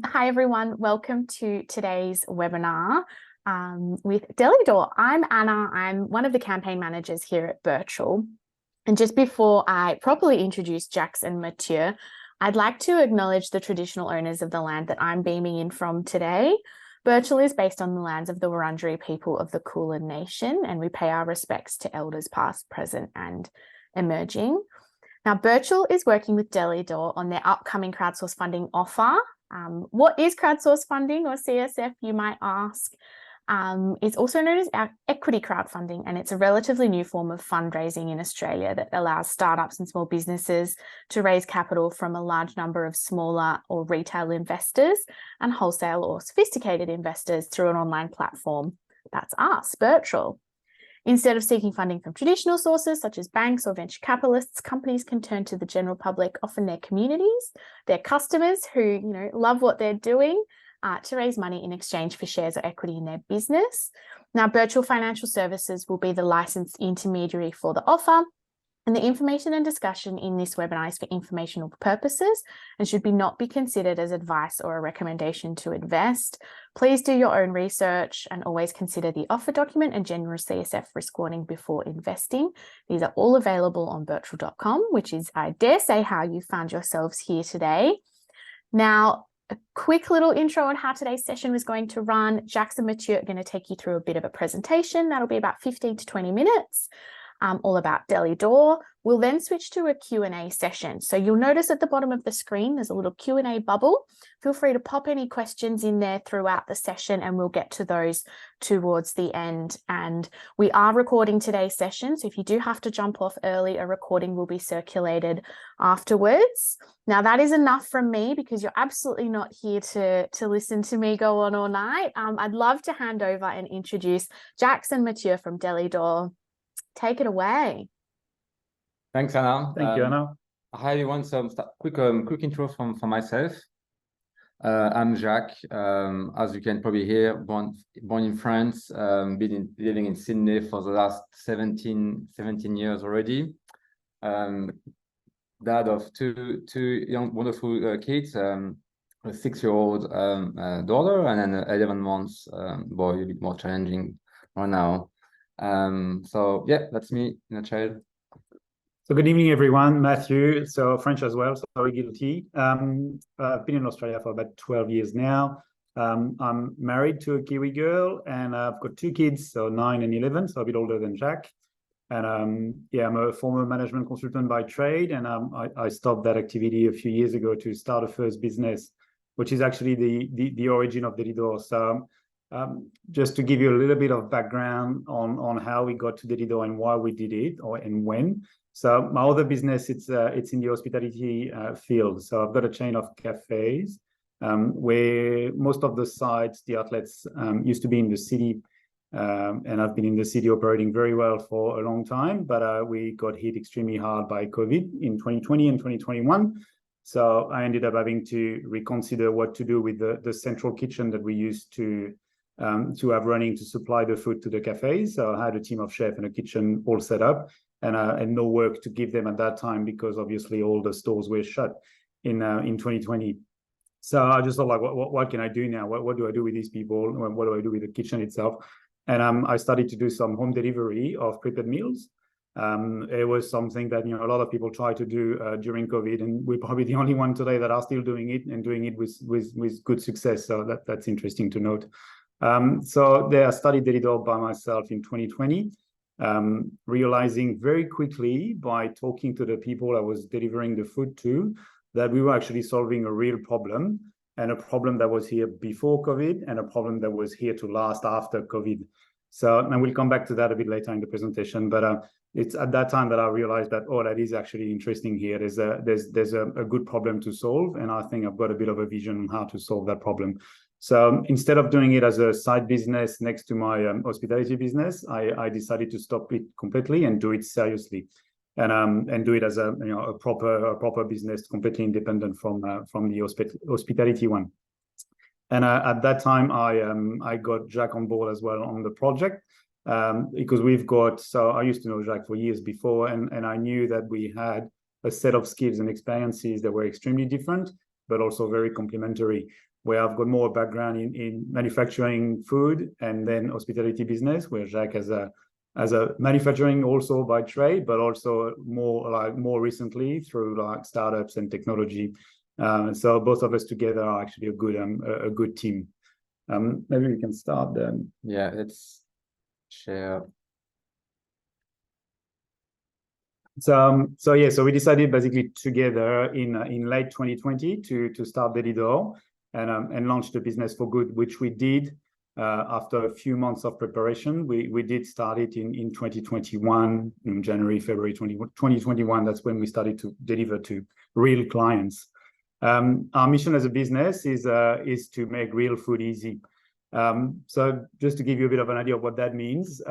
Hi everyone, welcome to today's webinar with Delidoor. I'm Anna, I'm one of the campaign managers here at Birchal. And just before I properly introduce Jax and Mathieu, I'd like to acknowledge the traditional owners of the land that I'm beaming in from today. Birchal is based on the lands of the Wurundjeri people of the Kulin nation, and we pay our respects to elders past, present and emerging. Now, Birchal is working with Delidoor on their upcoming crowdsource funding offer. What is crowdsource funding, or CSF, you might ask? It's also known as equity crowdfunding, and it's a relatively new form of fundraising in Australia that allows startups and small businesses to raise capital from a large number of smaller or retail investors and wholesale or sophisticated investors through an online platform. That's us, Birchal. Instead of seeking funding from traditional sources such as banks or venture capitalists, companies can turn to the general public, often their communities, their customers who love what they're doing, to raise money in exchange for shares or equity in their business. Now, Birchal Financial Services will be the licensed intermediary for the offer, and the information and discussion in this webinar is for informational purposes and should not be considered as advice or a recommendation to invest. Please do your own research and always consider the offer document and general CSF risk warning before investing. These are all available on birchal.com, which is, I dare say, how you found yourselves here today. Now, a quick little intro on how today's session was going to run. Jax and Mathieu are going to take you through a bit of a presentation. That'll be about 15 to 20 minutes. All about Delidoor. We'll then switch to a Q&A session. So you'll notice at the bottom of the screen, there's a little Q&A bubble. Feel free to pop any questions in there throughout the session, and we'll get to those towards the end. And we are recording today's session, so if you do have to jump off early, a recording will be circulated afterwards. Now, that is enough from me because you're absolutely not here to listen to me go on all night. I'd love to hand over and introduce Jax and Mathieu from Delidoor. Take it away. Thanks, Anna. Thank you, Anna. Hi, everyone. So, quick intro from myself. I'm Jacques. As you can probably hear, born in France, living in Sydney for the last 17 years already. Dad of two young, wonderful kids, a 6-year-old daughter, and then an 11 months boy, a bit more challenging right now. So yeah, that's me in a child. So good evening, everyone. Mathieu, so French as well, sorry, guilty. I've been in Australia for about 12 years now. I'm married to a Kiwi girl, and I've got 2 kids, so 9 and 11, so a bit older than Jacques. And yeah, I'm a former management consultant by trade, and I stopped that activity a few years ago to start a first business, which is actually the origin of Delidoor. So just to give you a little bit of background on how we got to Delidoor and why we did it and when. So my other business, it's in the hospitality field. So I've got a chain of cafes where most of the sites, the outlets used to be in the city. And I've been in the city operating very well for a long time, but we got hit extremely hard by COVID in 2020 and 2021. So I ended up having to reconsider what to do with the central kitchen that we used to have running to supply the food to the cafes. So I had a team of chefs and a kitchen all set up, and no work to give them at that time because obviously all the stores were shut in 2020. So I just thought, like, what can I do now? What do I do with these people? What do I do with the kitchen itself? And I started to do some home delivery of prepared meals. It was something that a lot of people try to do during COVID, and we're probably the only one today that are still doing it and doing it with good success. So that's interesting to note. So there, I studied Delidoor by myself in 2020, realizing very quickly by talking to the people I was delivering the food to that we were actually solving a real problem, and a problem that was here before COVID and a problem that was here to last after COVID. So, and we'll come back to that a bit later in the presentation, but it's at that time that I realized that, oh, that is actually interesting here. There's a good problem to solve, and I think I've got a bit of a vision on how to solve that problem. So instead of doing it as a side business next to my hospitality business, I decided to stop it completely and do it seriously, and do it as a proper business, completely independent from the hospitality one. And at that time, I got Jacques on board as well on the project, because we've got. So I used to know Jacques for years before, and I knew that we had a set of skills and experiences that were extremely different, but also very complementary. where I've got more background in manufacturing food and then hospitality business, where Jacques has a manufacturing also by trade, but also more recently through like startups and technology. And so both of us together are actually a good team. Maybe we can start then. Yeah, let's share. So we decided basically together in late 2020 to start Delidoor and launch the business for good, which we did after a few months of preparation. We did start it in 2021, in January, February 2021. That's when we started to deliver to real clients. Our mission as a business is to make real food easy. So just to give you a bit of an idea of what that means,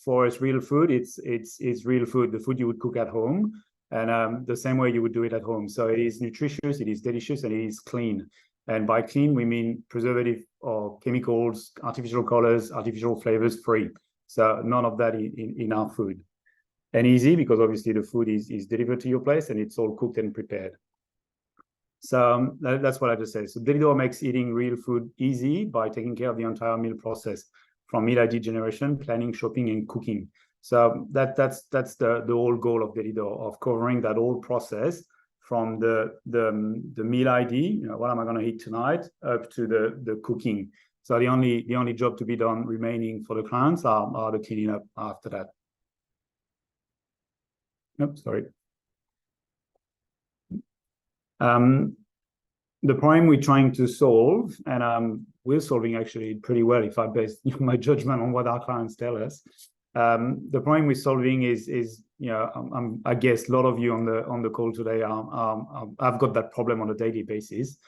for us, real food, it's real food, the food you would cook at home, and the same way you would do it at home. So it is nutritious, it is delicious, and it is clean. And by clean, we mean preservative or chemicals, artificial colors, artificial flavors free. So none of that in our food. And easy, because obviously the food is delivered to your place and it's all cooked and prepared. So that's what I just said. So Delidoor makes eating real food easy by taking care of the entire meal process, from meal ID generation, planning, shopping, and cooking. So that's the whole goal of Delidoor, of covering that whole process from the meal ID, what am I going to eat tonight, up to the cooking. So the only job to be done remaining for the clients are the cleaning up after that. Oops, sorry. The problem we're trying to solve, and we're solving actually pretty well if I base my judgment on what our clients tell us. The problem we're solving is I guess a lot of you on the call today I've got that problem on a daily basis.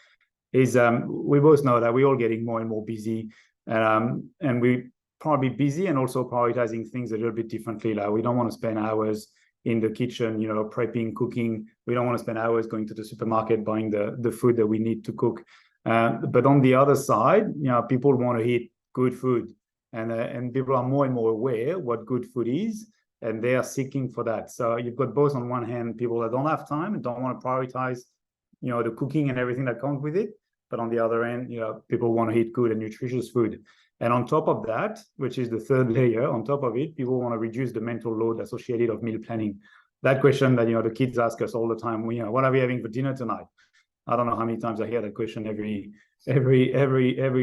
We both know that we're all getting more and more busy, and we probably busy and also prioritizing things a little bit differently. Like we don't want to spend hours in the kitchen, prepping, cooking. We don't want to spend hours going to the supermarket buying the food that we need to cook. But on the other side, people want to eat good food, and people are more and more aware what good food is, and they are seeking for that. So you've got both on one hand people that don't have time and don't want to prioritize, the cooking and everything that comes with it. But on the other end, people want to eat good and nutritious food. And on top of that, which is the third layer, on top of it, people want to reduce the mental load associated of meal planning. That question that, the kids ask us all the time, what are we having for dinner tonight? I don't know how many times I hear that question every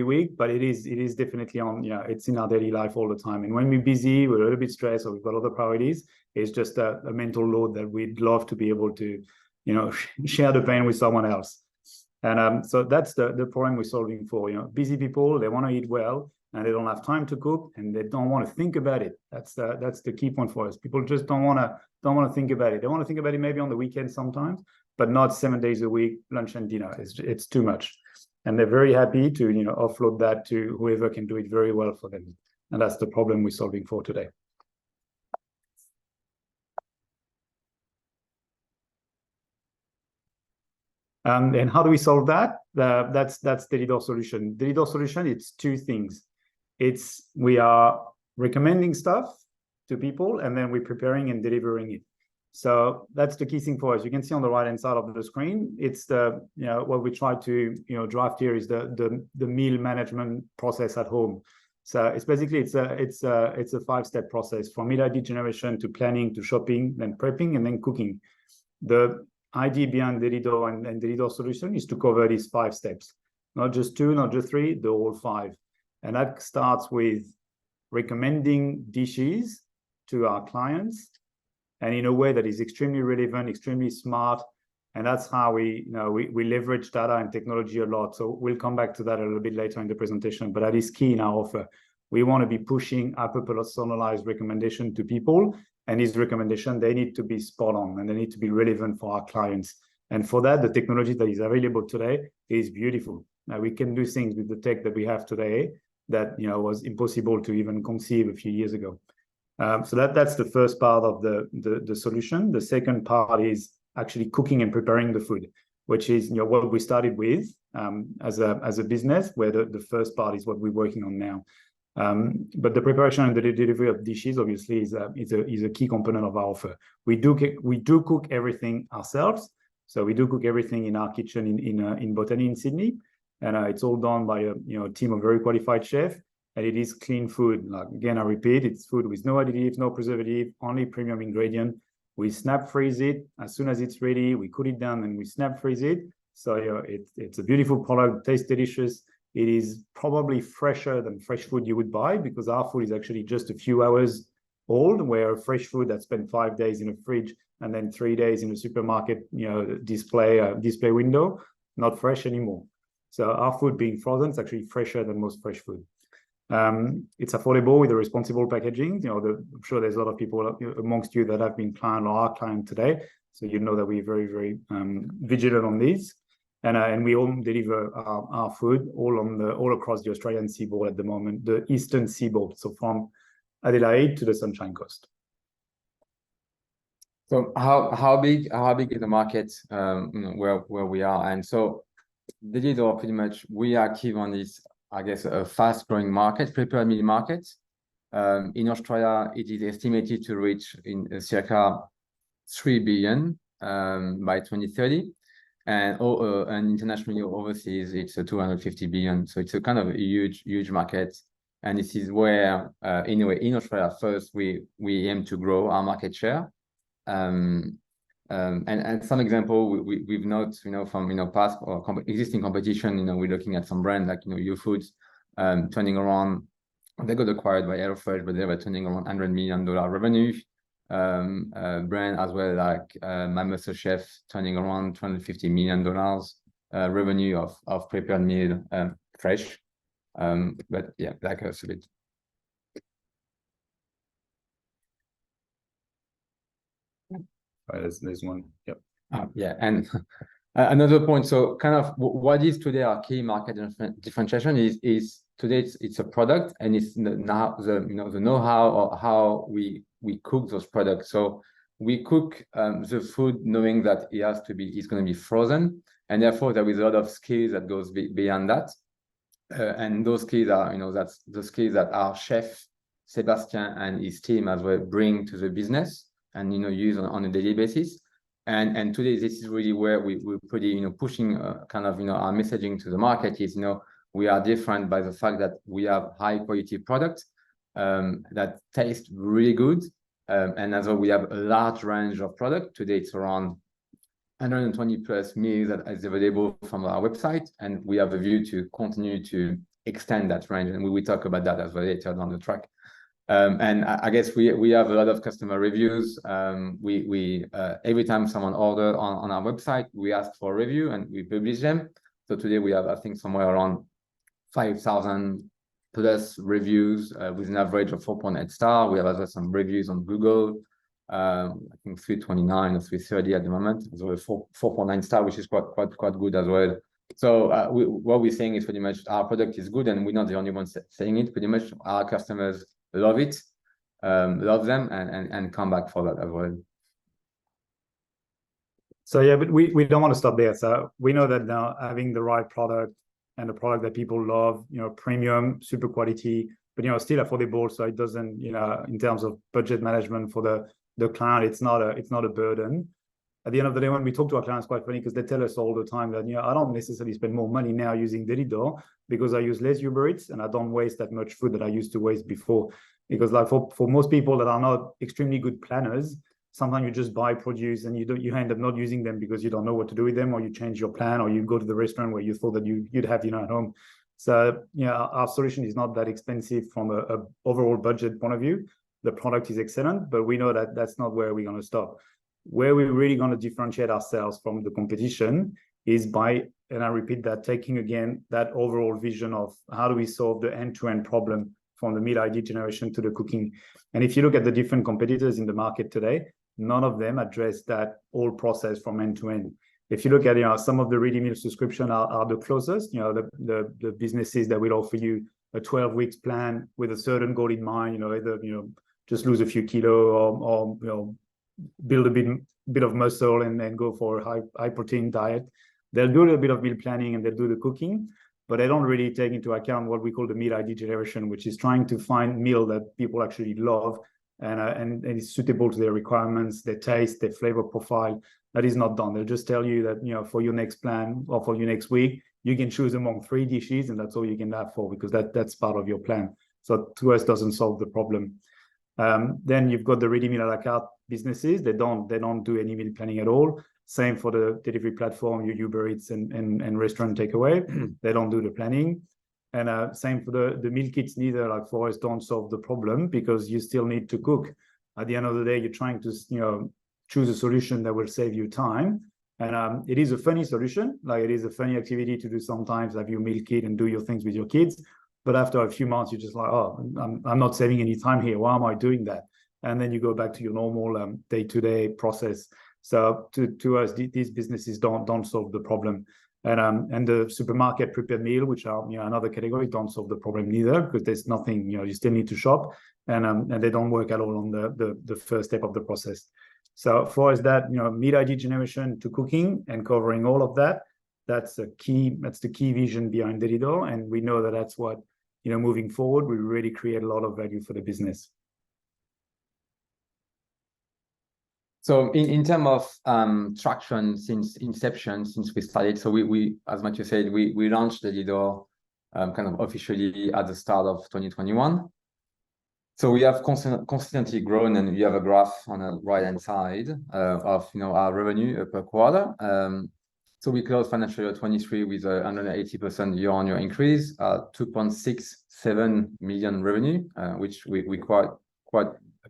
week, but it is definitely on, it's in our daily life all the time. And when we're busy, we're a little bit stressed, or we've got other priorities, it's just a mental load that we'd love to be able to, share the pain with someone else. And so that's the problem we're solving for. Busy people, they want to eat well, and they don't have time to cook, and they don't want to think about it. That's the key point for us. People just don't want to think about it. They want to think about it maybe on the weekend sometimes, but not 7 days a week, lunch and dinner. It's too much, and they're very happy to offload that to whoever can do it very well for them. And that's the problem we're solving for today. And how do we solve that? That's Delidoor solution. Delidoor solution, it's two things. We are recommending stuff to people, and then we're preparing and delivering it. So that's the key thing for us. You can see on the right-hand side of the screen, it's what we try to draft here is the meal management process at home. So it's basically it's a 5-step process, from meal ID generation to planning to shopping, then prepping, and then cooking. The idea behind Delidoor and Delidoor solution is to cover these 5 steps, not just 2, not just 3, the whole 5. And that starts with recommending dishes to our clients, and in a way that is extremely relevant, extremely smart. And that's how we leverage data and technology a lot. So we'll come back to that a little bit later in the presentation, but that is key in our offer. We want to be pushing hyper-personalized recommendation to people, and these recommendations, they need to be spot on, and they need to be relevant for our clients. And for that, the technology that is available today is beautiful. Now we can do things with the tech that we have today that was impossible to even conceive a few years ago. So that's the first part of the solution. The second part is actually cooking and preparing the food, which is what we started with as a business, where the first part is what we're working on now. But the preparation and the delivery of dishes obviously is a key component of our offer. We do cook everything ourselves. So we do cook everything in our kitchen in Botany in Sydney. and it's all done by a team of very qualified chefs, and it is clean food. Like, again, I repeat, it's food with no additives, no preservative, only premium ingredient. We snap freeze it as soon as it's ready. We cool it down and we snap freeze it. So it's a beautiful product, tastes delicious. It is probably fresher than fresh food you would buy, because our food is actually just a few hours old, where fresh food that spent 5 days in a fridge and then 3 days in a supermarket, display window, not fresh anymore. So our food being frozen is actually fresher than most fresh food. It's affordable with the responsible packaging. I'm sure there's a lot of people amongst you that have been client or are client today, so you know that we're very, very vigilant on these. And we all deliver our food all across the Australian seaboard at the moment, the eastern seaboard, so from Adelaide to the Sunshine Coast. So how big is the market where we are? And so Delidoor, pretty much we are active on this, I guess, a fast-growing market, prepared meal market. In Australia, it is estimated to reach in circa 3 billion by 2030, and internationally overseas, it's a 250 billion. So it's a kind of a huge market, and this is where, anyway, in Australia first, we aim to grow our market share. And some example we've noted, from past or existing competition. We're looking at some brands like YouFoods, turning around. They got acquired by HelloFresh, but they were turning around $100 million revenue. Brand as well, like My Master Chef, turning around $250 million revenue of prepared meal, fresh. But yeah, that goes a bit. There's one. Yep. Yeah, and another point. So, kind of, what is today our key market differentiation is today it's a product, and it's now the know-how or how we cook those products. So we cook the food knowing that it's going to be frozen, and therefore there is a lot of skills that goes beyond that. And those skills are that's the skills that our chef Sebastian and his team as well bring to the business, and use on a daily basis. And today this is really where we're pretty pushing kind of our messaging to the market is we are different by the fact that we have high quality products that taste really good, and as well we have a large range of products. Today it's around 120 plus meals that is available from our website, and we have a view to continue to extend that range, and we will talk about that as well later down the track. And I guess we have a lot of customer reviews. We every time someone orders on our website, we ask for a review and we publish them. So today we have, I think, somewhere around 5,000 plus reviews with an average of 4.8 stars. We have also some reviews on Google. I think 329 or 330 at the moment. So 4.9 stars, which is quite good as well. So what we're saying is pretty much our product is good, and we're not the only ones saying it. Pretty much our customers love it, love them, and come back for that as well. So yeah, but we don't want to stop there. So we know that now having the right product and a product that people love, premium, super quality, but still affordable. So it doesn't, in terms of budget management for the client, it's not a burden. At the end of the day, when we talk to our clients, quite funny, because they tell us all the time that I don't necessarily spend more money now using Delidoor because I use less Uber Eats and I don't waste that much food that I used to waste before. Because like for most people that are not extremely good planners, sometimes you just buy produce and you end up not using them because you don't know what to do with them, or you change your plan, or you go to the restaurant where you thought that you'd have at home. So our solution is not that expensive from a overall budget point of view. The product is excellent, but we know that that's not where we're going to stop. Where we're really going to differentiate ourselves from the competition is by, and I repeat that, taking again that overall vision of how do we solve the end-to-end problem from the meal ID generation to the cooking. And if you look at the different competitors in the market today, none of them address that whole process from end to end. If you look at some of the ready meal subscription are the closest, the businesses that will offer you a 12 weeks plan with a certain goal in mind, either just lose a few kilos or build a bit of muscle and then go for a high protein diet. They'll do a little bit of meal planning and they'll do the cooking, but they don't really take into account what we call the meal ID generation, which is trying to find meal that people actually love and is suitable to their requirements, their taste, their flavor profile. That is not done. They'll just tell you that for your next plan or for your next week, you can choose among 3 dishes, and that's all you can have for, because that's part of your plan. So to us, doesn't solve the problem. Then you've got the ready meal a la carte businesses. They don't do any meal planning at all. Same for the delivery platform, your Uber Eats and restaurant takeaway. They don't do the planning. And same for the meal kits neither. Like, for us, don't solve the problem, because you still need to cook. At the end of the day, you're trying to, you know, choose a solution that will save you time. And it is a funny solution. Like, it is a funny activity to do sometimes, have your meal kit and do your things with your kids. But after a few months, you're just like, oh, I'm not saving any time here. Why am I doing that? And then you go back to your normal day-to-day process. So to us, these businesses don't solve the problem. And the supermarket prepared meal, which are, you know, another category, don't solve the problem neither, because there's nothing, you know, you still need to shop, and they don't work at all on the first step of the process. So for us, that, you know, meat idea generation to cooking and covering all of that, that's the key vision behind Delidoor. And we know that that's what, you know, moving forward, we really create a lot of value for the business. So in terms of traction since inception, since we started, so we as Mathieu said, we launched Delidoor kind of officially at the start of 2021. So we have constantly grown, and you have a graph on the right-hand side of, you know, our revenue per quarter. So we closed financial year 23 with a 180% year-on-year increase, 2.67 million revenue, which we quite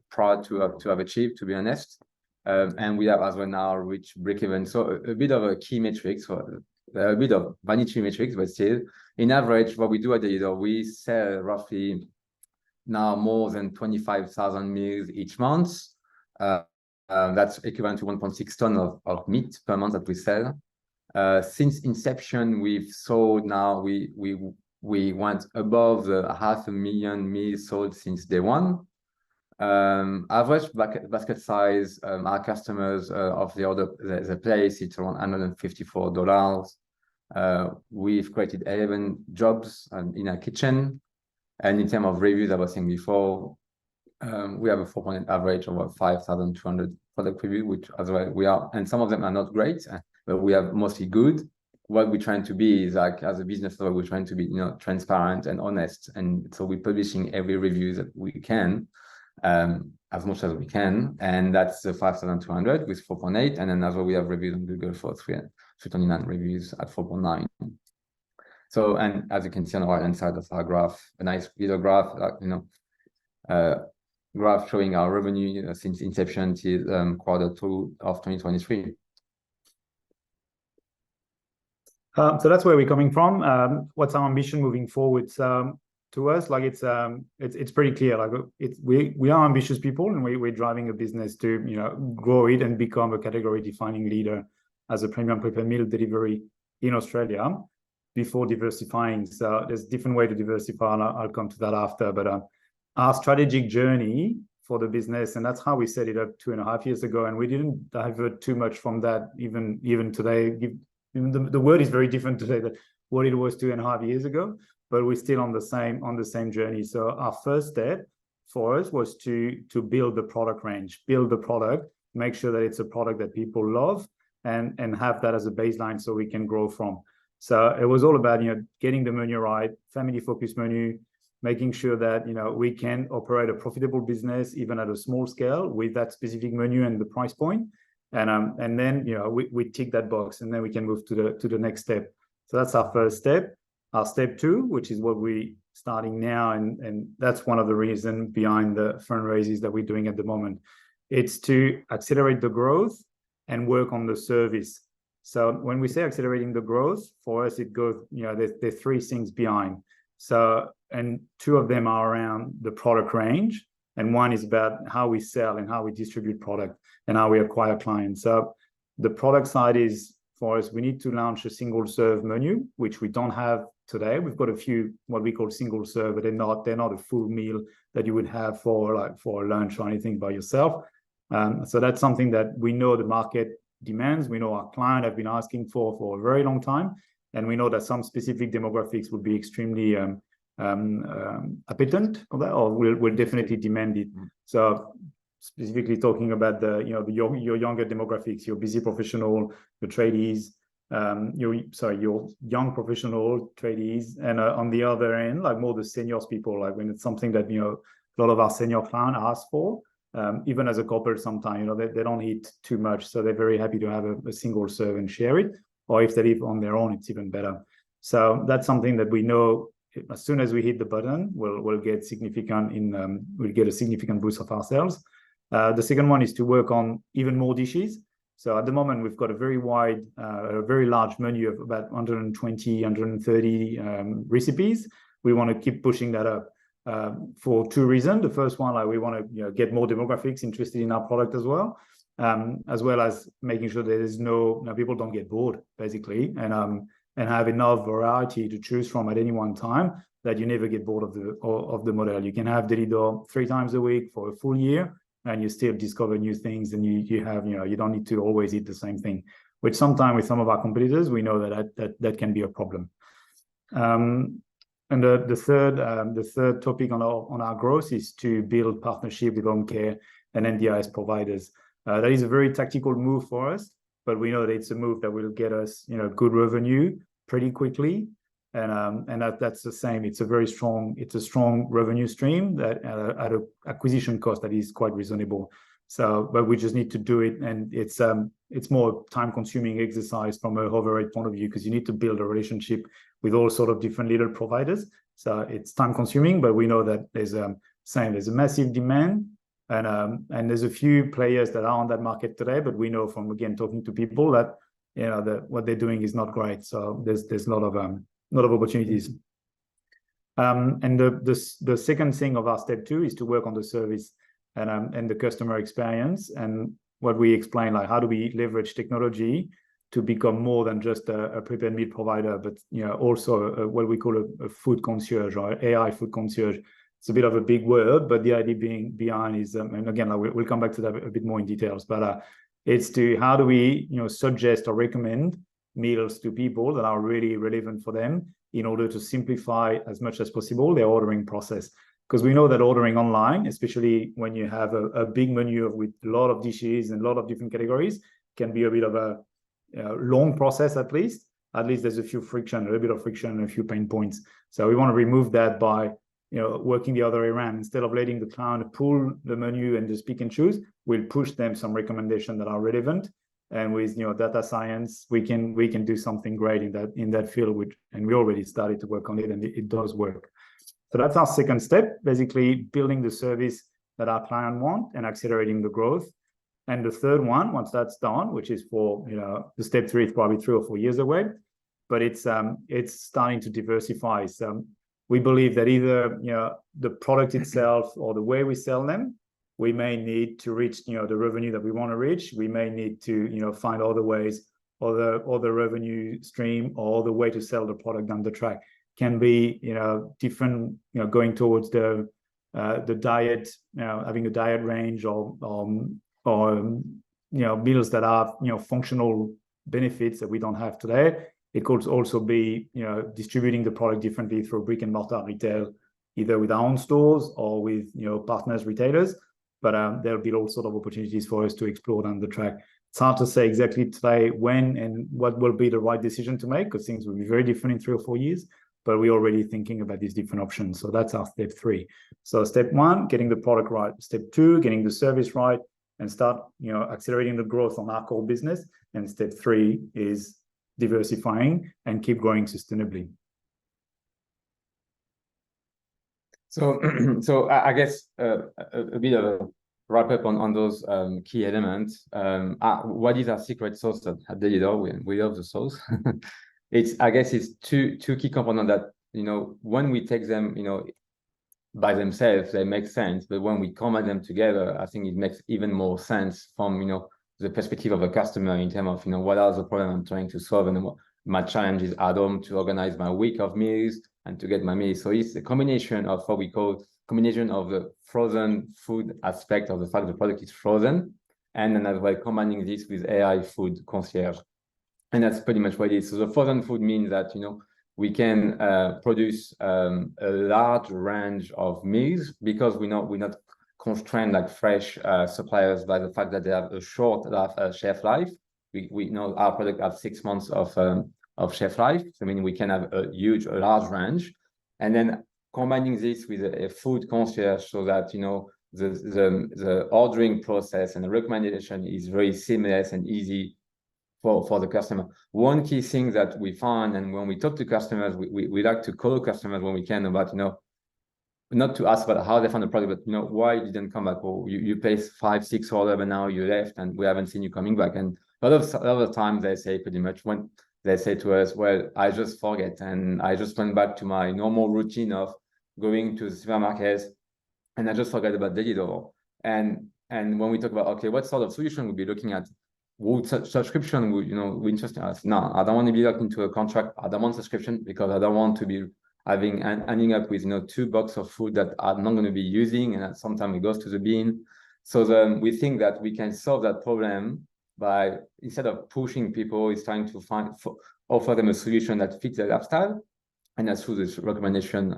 proud to have achieved, to be honest. And we have as well now reached break-even. So a bit of a key metrics, so a bit of vanity metrics, but still, in average, what we do at Delidoor, we sell roughly now more than 25,000 meals each month. That's equivalent to 1.6 tons of meat per month that we sell. Since inception, we've sold now, we went above the 500,000 meals sold since day one. Average basket size, our customers of the order, the place, it's around $154. We've created 11 jobs in our kitchen. And in terms of reviews, I was saying before, we have a 4.8 average of 5,200 product reviews, which as well we are, and some of them are not great, but we have mostly good. What we're trying to be is, like, as a business, we're trying to be, you know, transparent and honest. And so we're publishing every review that we can, as much as we can. And that's the 5,200 with 4.8. And then as well, we have reviews on Google for 329 reviews at 4.9. So, and as you can see on the right-hand side of our graph, a nice little graph, you know, graph showing our revenue since inception till Q2 of 2023. So that's where we're coming from. What's our ambition moving forward? To us, like, it's pretty clear. Like, we are ambitious people, and we're driving a business to, you know, grow it and become a category-defining leader as a premium prepared meal delivery in Australia, before diversifying. So there's a different way to diversify, and I'll come to that after. But our strategic journey for the business, and that's how we set it up 2.5 years ago, and we didn't divert too much from that even today. The word is very different today than what it was 2.5 years ago, but we're still on the same journey. So our first step for us was to build the product range, build the product, make sure that it's a product that people love, and have that as a baseline so we can grow from. So it was all about, you know, getting the menu right, family-focused menu, making sure that, you know, we can operate a profitable business even at a small scale with that specific menu and the price point. And then, you know, we tick that box, and then we can move to the next step. So that's our first step. Our step 2, which is what we're starting now, and that's one of the reasons behind the fundraisers that we're doing at the moment. It's to accelerate the growth and work on the service. So when we say accelerating the growth, for us, it goes, you know, there's 3 things behind. So, and 2 of them are around the product range, and 1 is about how we sell and how we distribute product and how we acquire clients. So the product side is, for us, we need to launch a single serve menu, which we don't have today. We've got a few what we call single serve, but they're not a full meal that you would have for a lunch or anything by yourself. So that's something that we know the market demands. We know our client have been asking for a very long time, and we know that some specific demographics will be extremely appetant of that, or will definitely demand it. So specifically talking about your younger demographics, your busy professional, your tradies, your young professional tradies, and on the other end, like more the seniors people, like when it's something that a lot of our senior clients ask for. Even as a couple, sometimes they don't eat too much, so they're very happy to have a single serve and share it. Or if they live on their own, it's even better. So that's something that we know as soon as we hit the button, we'll get we'll get a significant boost of our sales. The second one is to work on even more dishes. So at the moment, we've got a very large menu of about 120, 130 recipes. We want to keep pushing that up for two reasons. The first one, like we want to get more demographics interested in our product as well as making sure there is people don't get bored, basically, and have enough variety to choose from at any one time that you never get bored of the model. You can have Delidoor 3 times a week for a full year, and you still discover new things, and you don't need to always eat the same thing, which sometimes with some of our competitors, we know that can be a problem. And the third topic on our growth is to build partnership with home care and NDIS providers. That is a very tactical move for us, but we know that it's a move that will get us good revenue pretty quickly. And that's the same. It's a strong revenue stream that at an acquisition cost that is quite reasonable. So, but we just need to do it, and it's more time-consuming exercise from a overhead point of view, because you need to build a relationship with all sort of different little providers. So it's time-consuming, but we know that there's a massive demand, and there's a few players that are on that market today. But we know from talking to people that that what they're doing is not great. So there's a lot of opportunities. And the second thing of our step 2 is to work on the service and the customer experience. And what we explain, like how do we leverage technology to become more than just a prepared meal provider, but also what we call a food concierge or AI food concierge. It's a bit of a big word, but the idea behind is, and again, we'll come back to that a bit more in details, but it's to how do we suggest or recommend meals to people that are really relevant for them in order to simplify as much as possible their ordering process. Because we know that ordering online, especially when you have a big menu with a lot of dishes and a lot of different categories, can be a bit of a long process. At least there's a little bit of friction and a few pain points. So we want to remove that by working the other way around. Instead of letting the client pull the menu and just pick and choose, we'll push them some recommendations that are relevant. And with data science, we can do something great in that field, and we already started to work on it, and it does work. So that's our second step, basically building the service that our client want and accelerating the growth. And the third one, once that's done, which is for the step 3 is probably 3 or 4 years away, but it's starting to diversify. So we believe that either the product itself or the way we sell them, we may need to reach the revenue that we want to reach. We may need to find other ways, or the revenue stream, or the way to sell the product down the track can be different. Going towards the diet, having a diet range, or meals that have functional benefits that we don't have today. It could also be distributing the product differently through brick and mortar retail, either with our own stores or with partners retailers. But there'll be all sort of opportunities for us to explore down the track. It's hard to say exactly today when and what will be the right decision to make, because things will be very different in 3 or 4 years. But we're already thinking about these different options. So that's our step 3. So step 1, getting the product right. Step 2, getting the service right, and start accelerating the growth on our core business. And step 3 is diversifying and keep growing sustainably. So I guess a bit of a wrap up on those key elements. What is our secret sauce at Delidoor? We love the sauce. I guess it's two key components that when we take them by themselves they make sense, but when we combine them together, I think it makes even more sense from the perspective of a customer in terms of what are the problems I'm trying to solve, and what my challenge is at home to organize my week of meals and to get my meals. So it's a combination of what we call combination of the frozen food aspect of the fact the product is frozen, and then as well combining this with AI food concierge. And that's pretty much what it is. So the frozen food means that we can produce a large range of meals, because we're not constrained like fresh suppliers by the fact that they have a short shelf life. we know our product have 6 months of shelf life. So, I mean, we can have a large range, and then combining this with a food concierge so that, you know, the ordering process and the recommendation is very seamless and easy for the customer. One key thing that we find, and when we talk to customers, we like to call customers when we can about, you know, not to ask about how they found the product, but, you know, why you didn't come back, or you placed 5-6 orders, but now you left and we haven't seen you coming back. And a lot of times they say pretty much, when they say to us, well, I just forget, and I just went back to my normal routine of going to the supermarkets, and I just forgot about Delidoor. And when we talk about, okay, what sort of solution we'll be looking at, would subscription, would, you know, interesting us? No, I don't want to be locked into a contract. I don't want subscription because I don't want to be ending up with, you know, 2 boxes of food that I'm not going to be using, and that sometimes it goes to the bin. So then we think that we can solve that problem by, instead of pushing people, is trying to offer them a solution that fits their lifestyle, and that's through this recommendation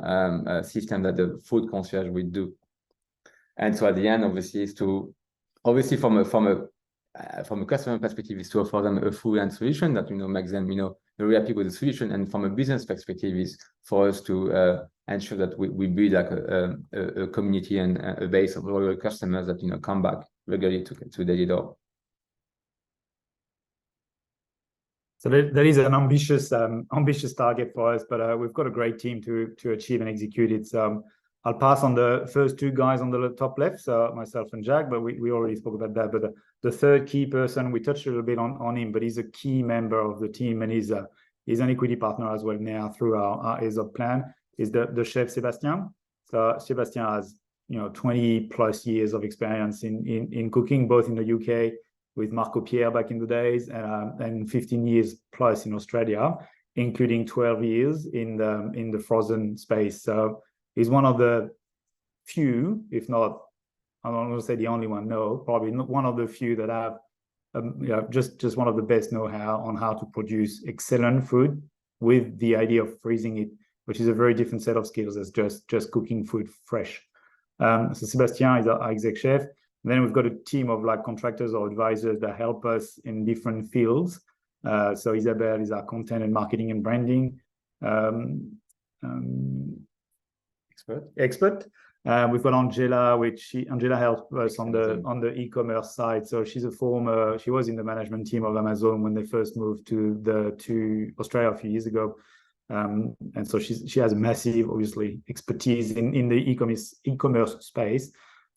system that the food concierge will do. And so at the end, obviously, is to, obviously from a customer perspective, is to offer them a full end solution that, you know, makes them, you know, very happy with the solution. And from a business perspective, is for us to ensure that we build like a community and a base of loyal customers that, you know, come back regularly to Delidoor. So that is an ambitious target for us, but we've got a great team to achieve and execute it. So I'll pass on the first 2 guys on the top left, so myself and Jack, but we already spoke about that. But the third key person, we touched a little bit on him, but he's a key member of the team, and he's an equity partner as well now through our ESOP plan, is the chef Sébastien. So Sébastien has, you know, 20 plus years of experience in cooking, both in the UK with Marco Pierre back in the days, and 15 years plus in Australia, including 12 years in the frozen space. So he's one of the few, if not, I don't want to say the only one, no, probably not one of the few that have just one of the best know-how on how to produce excellent food with the idea of freezing it, which is a very different set of skills as just cooking food fresh. So Sébastien is our exec chef. And then we've got a team of like contractors or advisors that help us in different fields. So Isabelle is our content and marketing and branding expert. We've got Angela, Angela helped us on the e-commerce side. So she was in the management team of Amazon when they first moved to Australia a few years ago. And so she has massive, obviously, expertise in the e-commerce space.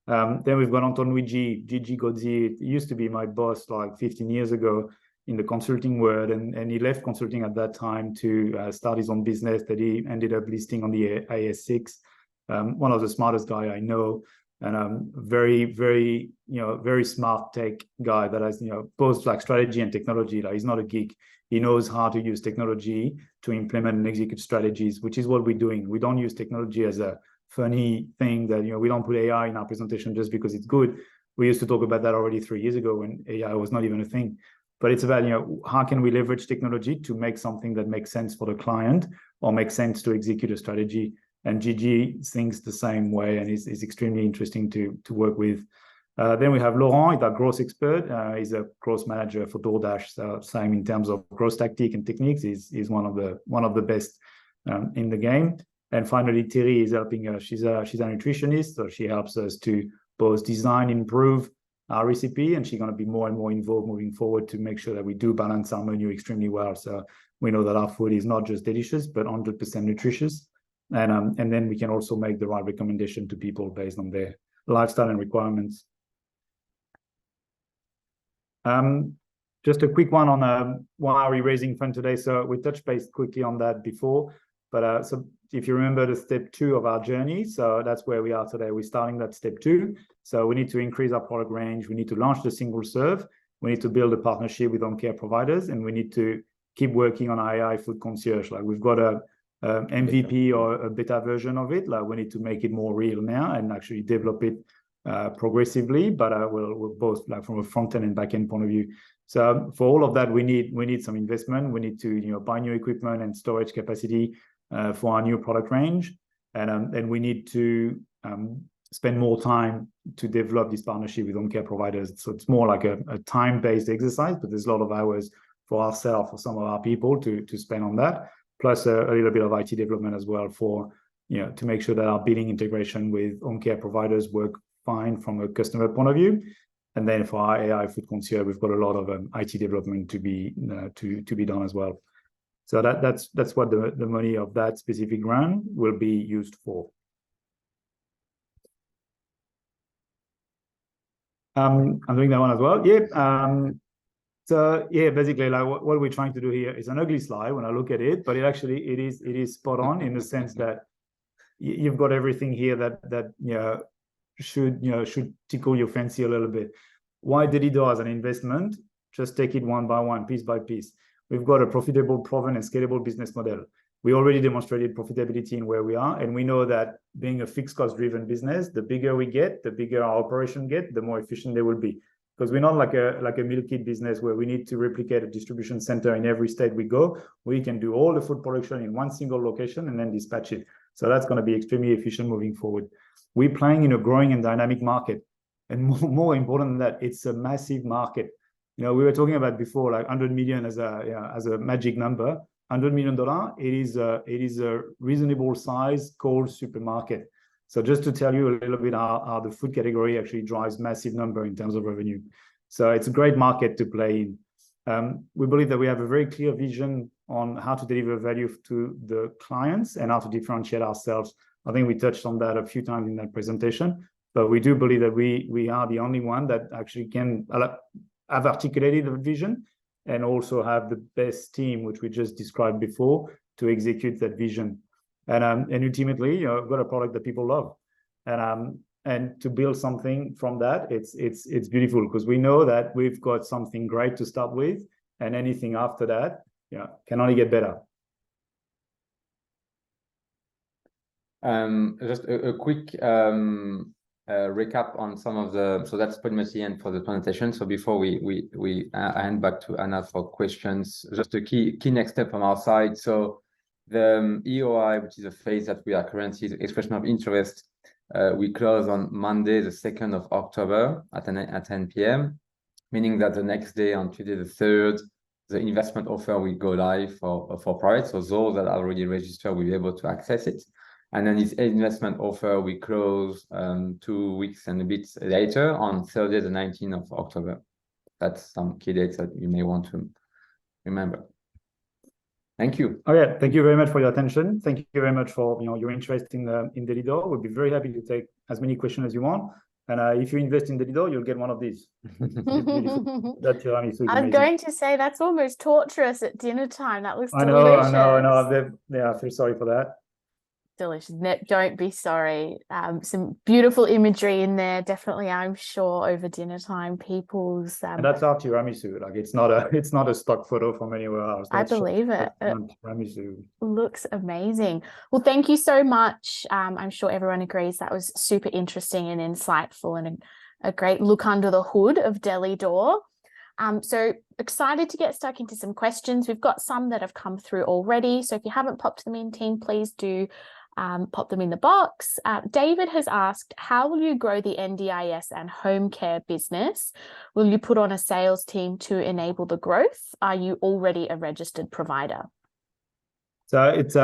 Then we've got Anton Luigi, Gigi Gozzi. He used to be my boss like 15 years ago in the consulting world, and he left consulting at that time to start his own business that he ended up listing on the AS6. One of the smartest guy I know, and very, very, you know, very smart tech guy that has, you know, both like strategy and technology. Like, he's not a geek. He knows how to use technology to implement and execute strategies, which is what we're doing. We don't use technology as a funny thing that, you know, we don't put AI in our presentation just because it's good. We used to talk about that already 3 years ago when AI was not even a thing. But it's about, you know, how can we leverage technology to make something that makes sense for the client or makes sense to execute a strategy. And Gigi thinks the same way and is extremely interesting to work with. Then we have Laurent, he's our growth expert. He's a growth manager for DoorDash. So same in terms of growth tactic and techniques. He's one of the best in the game. And finally, Thierry is helping us. She's a nutritionist, so she helps us to both design, improve our recipe, and she's going to be more and more involved moving forward to make sure that we do balance our menu extremely well. So we know that our food is not just delicious, but 100% nutritious. And then we can also make the right recommendation to people based on their lifestyle and requirements. Just a quick one on why are we raising fund today? So we touched base quickly on that before, but so if you remember the step 2 of our journey, so that's where we are today. We're starting that step 2. So we need to increase our product range. We need to launch the single serve. We need to build a partnership with home care providers, and we need to keep working on AI food concierge. Like, we've got a MVP or a beta version of it. Like, we need to make it more real now and actually develop it progressively, but we'll both, like, from a front end and back end point of view. So for all of that, we need some investment. We need to, you know, buy new equipment and storage capacity for our new product range, and we need to spend more time to develop this partnership with home care providers. So it's more like a time-based exercise, but there's a lot of hours for ourselves, for some of our people to spend on that, plus a little bit of IT development as well for, to make sure that our billing integration with home care providers work fine from a customer point of view. And then for our AI food concierge, we've got a lot of IT development to be done as well. So that's what the money of that specific grant will be used for. I'm doing that one as well. Yeah. So yeah, basically, like what we're trying to do here is an ugly slide when I look at it, but it is spot on in the sense that you've got everything here that should tickle your fancy a little bit. Why Delidoor as an investment? Just take it one by one, piece by piece. We've got a profitable, proven, and scalable business model. We already demonstrated profitability in where we are, and we know that being a fixed cost-driven business, the bigger we get, the bigger our operation get, the more efficient they will be. Because we're not like a meal kit business where we need to replicate a distribution center in every state we go. We can do all the food production in one single location and then dispatch it. So that's going to be extremely efficient moving forward. We're playing in a growing and dynamic market. And more important than that, it's a massive market. We were talking about before, like 100 million as a magic number. $100 million, it is a reasonable size cold supermarket. So just to tell you a little bit how the food category actually drives massive number in terms of revenue. So it's a great market to play in. We believe that we have a very clear vision on how to deliver value to the clients and how to differentiate ourselves. I think we touched on that a few times in that presentation, but we do believe that we are the only one that actually can have articulated the vision and also have the best team, which we just described before, to execute that vision. And ultimately, we've got a product that people love. And to build something from that, it's beautiful because we know that we've got something great to start with, and anything after that, can only get better. Just a quick recap on some of the, so that's pretty much the end for the presentation. So before we hand back to Anna for questions, just a key next step from our side. So the EOI, which is a phase that we are currently, the expression of interest, we close on Monday, the 2nd of October at 10 p.m., meaning that the next day, on Tuesday the 3rd, the investment offer will go live for private. So those that are already registered will be able to access it. And then this investment offer we close 2 weeks and a bit later on Thursday, the 19th of October. That's some key dates that you may want to remember. Thank you. Okay, thank you very much for your attention. Thank you very much for your interest in Delidoor. We'll be very happy to take as many questions as you want. And if you invest in Delidoor, you'll get one of these. That's I'm going to say that's almost torturous at dinner time. That looks delicious. I know. I feel sorry for that. Delicious. Don't be sorry. Some beautiful imagery in there. Definitely, I'm sure over dinner time, people's. And that's our tiramisu. Like it's not a stock photo from anywhere else. I believe it. Tiramisu Looks amazing. Well, thank you so much. I'm sure everyone agrees that was super interesting and insightful and a great look under the hood of Delidoor. So excited to get stuck into some questions. We've got some that have come through already. So if you haven't popped them in, team, please do pop them in the box. David has asked, how will you grow the NDIS and home care business? Will you put on a sales team to enable the growth? Are you already a registered provider? So it's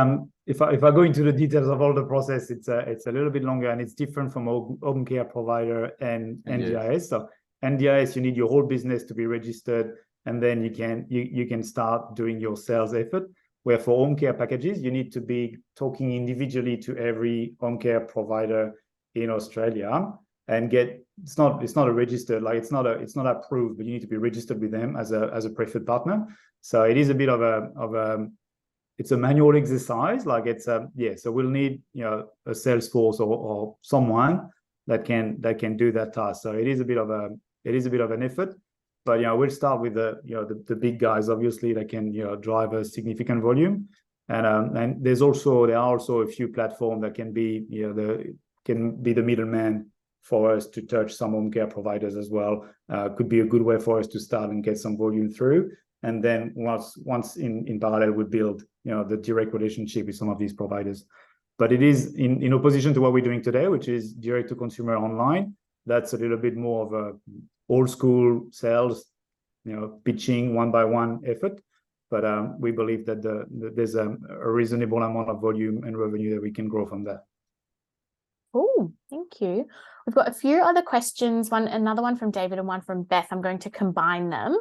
if I go into the details of all the process, it's a little bit longer and it's different from home care provider and NDIS. So NDIS, you need your whole business to be registered, and then you can start doing your sales effort. Where for home care packages, you need to be talking individually to every home care provider in Australia and it's not a registered, like it's not approved, but you need to be registered with them as a preferred partner. So it is a bit of it's a manual exercise. Like so we'll need a sales force or someone that can do that task. So it is a bit of an effort. But we'll start with the big guys, obviously, that can drive a significant volume, and there are also a few platforms that can be the middleman for us to touch some home care providers as well. Could be a good way for us to start and get some volume through, and then once in parallel we build the direct relationship with some of these providers. But it is in opposition to what we're doing today, which is direct to consumer online. That's a little bit more of a old school sales, pitching one by one effort. But we believe that there's a reasonable amount of volume and revenue that we can grow from that. Oh, thank you. We've got a few other questions, another one from David and one from Beth. I'm going to combine them.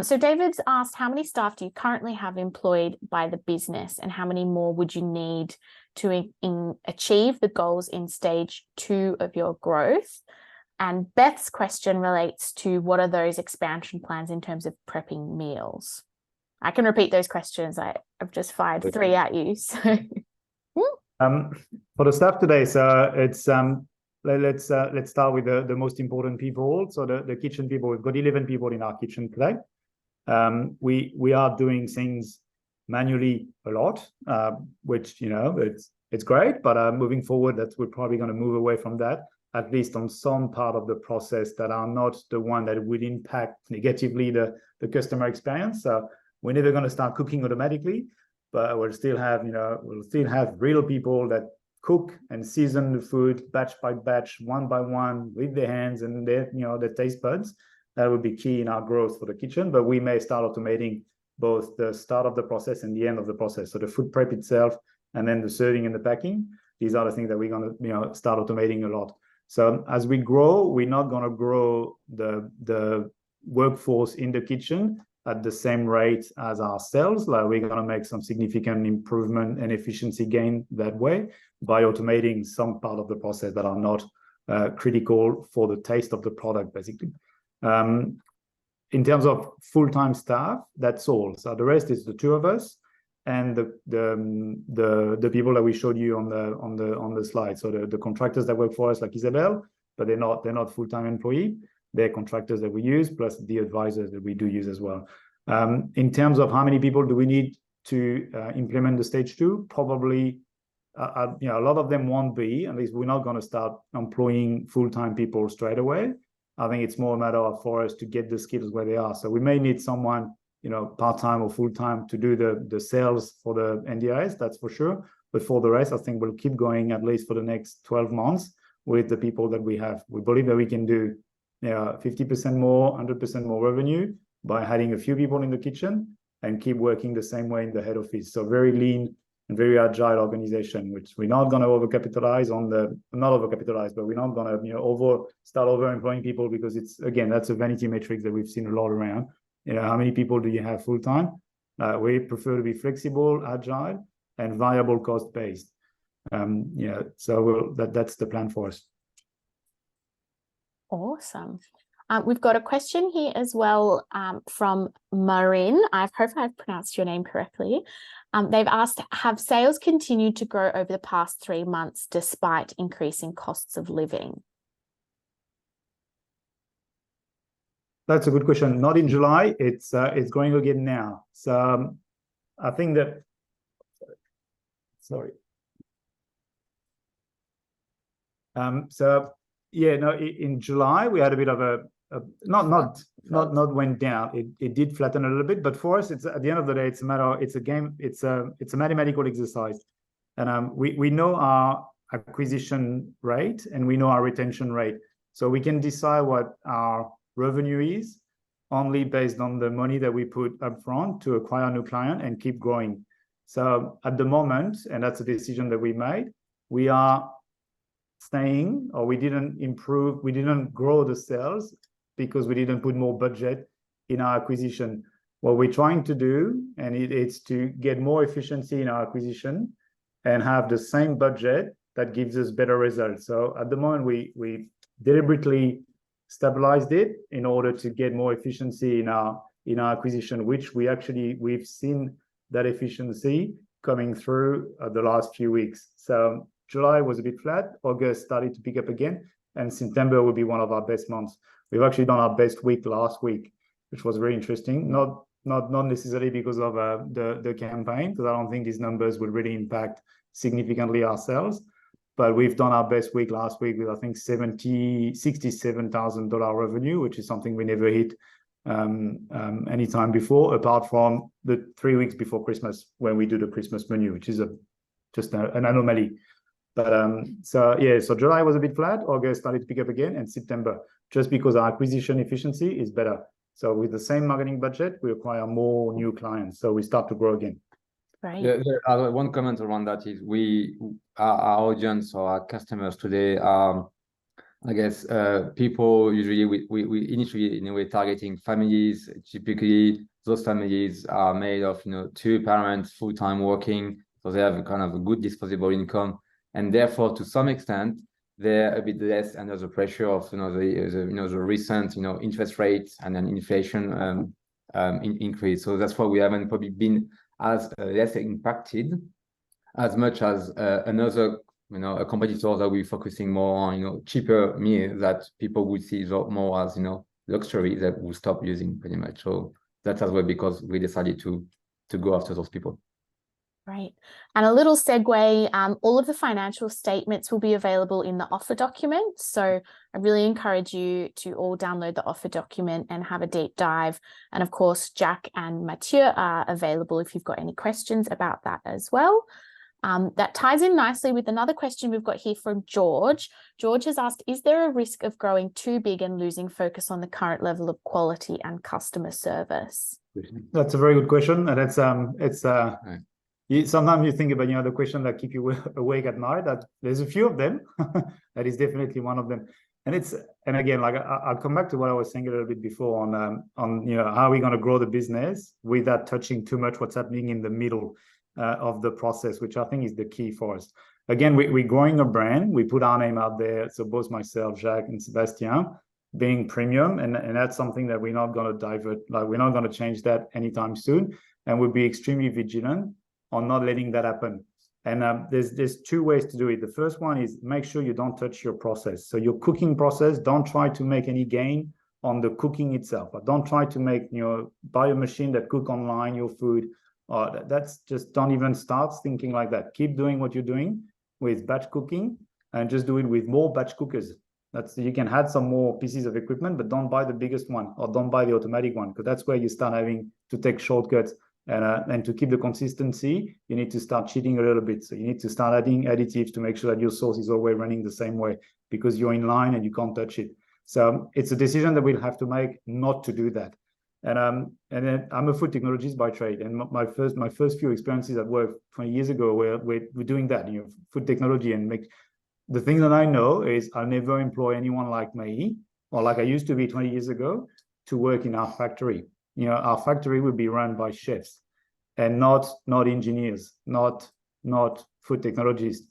So David's asked, how many staff do you currently have employed by the business, and how many more would you need to achieve the goals in stage 2 of your growth? And Beth's question relates to what are those expansion plans in terms of prepping meals? I can repeat those questions. I've just fired 3 at you. So for the staff today, so it's let's start with the most important people. So the kitchen people. We've got 11 people in our kitchen today. We are doing things manually a lot, which it's great, but moving forward, we're probably going to move away from that, at least on some part of the process that are not the one that would impact negatively the customer experience. So we're never going to start cooking automatically, but we'll still have real people that cook and season the food batch by batch, one by one, with their hands and their taste buds. That would be key in our growth for the kitchen. But we may start automating both the start of the process and the end of the process. So the food prep itself, and then the serving and the packing. These are the things that we're going to start automating a lot. So as we grow, we're not going to grow the workforce in the kitchen at the same rate as our sales. Like, we're going to make some significant improvement and efficiency gain that way by automating some part of the process that are not critical for the taste of the product, basically. In terms of full-time staff, that's all. So the rest is the 2 of us and the people that we showed you on the slide. So the contractors that work for us, like Isabel, but they're not full-time employee. They're contractors that we use, plus the advisors that we do use as well. In terms of how many people do we need to implement the stage 2, probably a lot of them won't be. At least we're not going to start employing full-time people straight away. I think it's more a matter of for us to get the skills where they are. So we may need someone, part-time or full-time to do the sales for the NDIS, that's for sure. But for the rest, I think we'll keep going at least for the next 12 months with the people that we have. We believe that we can do 50% more, 100% more revenue by having a few people in the kitchen and keep working the same way in the head office. So very lean and very agile organization, which we're not going to but we're not going to start over employing people, because that's a vanity metric that we've seen a lot around. How many people do you have full time? We prefer to be flexible, agile, and variable cost based. So that's the plan for us. Awesome. We've got a question here as well from Marin. I hope I've pronounced your name correctly. They've asked, have sales continued to grow over the past 3 months despite increasing costs of living? That's a good question. Not in July. It's growing again now. So I think that. Sorry. In July we had a bit of a not went down. It did flatten a little bit, but for us, it's at the end of the day, it's a game. It's a mathematical exercise, and we know our acquisition rate and we know our retention rate, so we can decide what our revenue is only based on the money that we put up front to acquire a new client and keep growing. So at the moment, and that's a decision that we made, we are staying, or we didn't grow the sales because we didn't put more budget in our acquisition. What we're trying to do, and it's to get more efficiency in our acquisition and have the same budget that gives us better results. So at the moment, we deliberately stabilized it in order to get more efficiency in our acquisition, which we've seen that efficiency coming through the last few weeks. So July was a bit flat. August started to pick up again, and September will be one of our best months. We've actually done our best week last week, which was very interesting. Not necessarily because of the campaign, because I don't think these numbers will really impact significantly our sales. But we've done our best week last week with, I think, $67,000 revenue, which is something we never hit any time before, apart from the 3 weeks before Christmas when we do the Christmas menu, which is just an anomaly. But so July was a bit flat. August started to pick up again, and September, just because our acquisition efficiency is better. So with the same marketing budget, we acquire more new clients. So we start to grow again. Right. One comment around that is our audience or our customers today are, I guess, people usually we initially in a way targeting families. Typically, those families are made of 2 parents full-time working, so they have kind of a good disposable income, and therefore to some extent they're a bit less under the pressure of the recent interest rates and then inflation increase. So that's why we haven't probably been as less impacted as much as another a competitor that we're focusing more on cheaper meals that people would see more as luxury that will stop using pretty much. So that's as well because we decided to go after those people. Right. And a little segue, all of the financial statements will be available in the offer document. So I really encourage you to all download the offer document and have a deep dive. And of course, Jack and Mathieu are available if you've got any questions about that as well. That ties in nicely with another question we've got here from George. George has asked, is there a risk of growing too big and losing focus on the current level of quality and customer service? That's a very good question. And Right. Sometimes you think about the question that keep you awake at night. That there's a few of them. That is definitely one of them. And again, like I'll come back to what I was saying a little bit before on how are we going to grow the business without touching too much what's happening in the middle of the process, which I think is the key for us. Again, we're growing a brand. We put our name out there. So both myself, Jacques, and Sebastien being premium, and that's something that we're not going to divert. Like we're not going to change that anytime soon, and we'll be extremely vigilant on not letting that happen. And there's 2 ways to do it. The first one is make sure you don't touch your process. So your cooking process, don't try to make any gain on the cooking itself. But don't try to buy a machine that cook online your food. That's just, don't even start thinking like that. Keep doing what you're doing with batch cooking, and just do it with more batch cookers. You can add some more pieces of equipment, but don't buy the biggest one, or don't buy the automatic one, because that's where you start having to take shortcuts. And to keep the consistency, you need to start cheating a little bit. So you need to start adding additives to make sure that your sauce is always running the same way, because you're in line and you can't touch it. So it's a decision that we'll have to make not to do that. And then I'm a food technologist by trade, and my first few experiences at work 20 years ago we're doing that, food technology, and the thing that I know is I'll never employ anyone like me, or like I used to be 20 years ago, to work in our factory. Our factory would be run by chefs and not engineers, not food technologists.